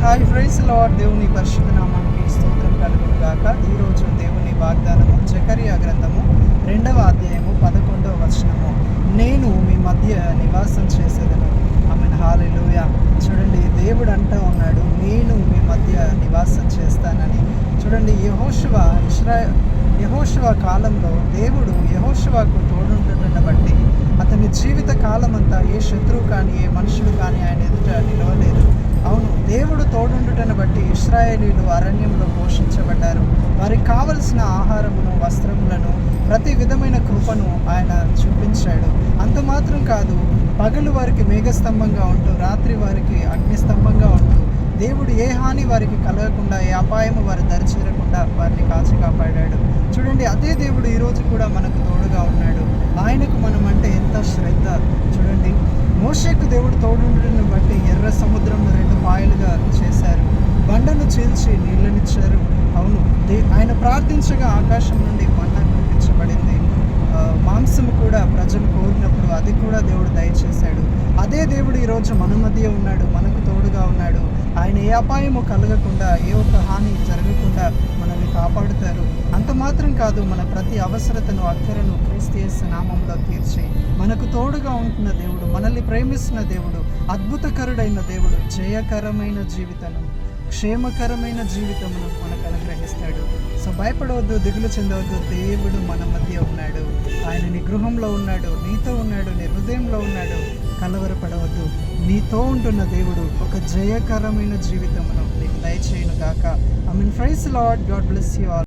Hi friends, lord దేవుని పరిశుద్ధ నామానికి స్తోత్రం కలుగును గాక. ఈరోజు దేవుని వాగ్దానము జకరియా గ్రంథము 2వ అధ్యాయము 11వ వచనము. నేను మీ మధ్య నివాసం చేసేదను. ఆమేన్, హల్లెలూయా. చూడండి, దేవుడు అంటూ ఉన్నాడు, నేను మీ మధ్య నివాసం చేస్తానని. చూడండి, యెహోషువ కాలంలో దేవుడు యెహోషువకు తోడుంటున్న బట్టి అతని జీవిత కాలమంతా ఏ శత్రువు కానీ ఏ మనుషుడు కానీ ఆయన ఎదుట నిలవలేదు. అవును, దేవుడు తోడుండుటను బట్టి ఇశ్రాయేలీలు అరణ్యంలో పోషించబడ్డారు. వారికి కావలసిన ఆహారమును, వస్త్రములను, ప్రతి విధమైన కృపను ఆయన చూపించాడు. అంత మాత్రం కాదు, పగలు వారికి మేఘస్తంభంగా ఉంటూ రాత్రి వారికి అగ్నిస్తంభంగా ఉంటూ దేవుడు ఏ హాని వారికి కలగకుండా, ఏ అపాయము వారి దరిచేరకుండా వారిని కాచి కాపాడాడు. చూడండి, అదే దేవుడు ఈరోజు కూడా మనకు తోడుగా ఉన్నాడు. ఆయనకు మనం అంటే ఎంత శ్రద్ధ. చూడండి, మోషేకు దేవుడు తోడుండటను బట్టి ఎర్ర సముద్రంను 2 పాయలుగా చేశారు, బండను చీల్చి నీళ్ళనిచ్చారు. అవును, ఆయన ప్రార్థించగా ఆకాశం నుండి మన్నా కురిపించబడింది. మాంసము కూడా ప్రజలు కోరినప్పుడు అది కూడా దేవుడు దయచేశాడు. అదే దేవుడు ఈరోజు మన మధ్య ఉన్నాడు, మనకు తోడుగా ఉన్నాడు. ఆయన ఏ అపాయము కలగకుండా, ఏ ఒక్క హాని జరగకుండా మనల్ని కాపాడుతారు. అంత మాత్రం కాదు, మన ప్రతి అవసరతను, అక్కరను క్రీస్తు యేసు నామంలో తీర్చి మనకు తోడుగా ఉంటున్న దేవుడు, మనల్ని ప్రేమిస్తున్న దేవుడు, అద్భుతకరుడైన దేవుడు, జయకరమైన జీవితము, క్షేమకరమైన జీవితమును మనకు అనుగ్రహిస్తాడు. సో భయపడవద్దు, దిగులు చెందవద్దు. దేవుడు మన మధ్య ఉన్నాడు. ఆయన నీ గృహంలో ఉన్నాడు, నీతో ఉన్నాడు, నీ హృదయంలో ఉన్నాడు. కలవరపడవద్దు. నీతో ఉంటున్న దేవుడు ఒక జయకరమైన జీవితమును నీకు దయచేయును గాక. I mean, praise Lord, God bless you all.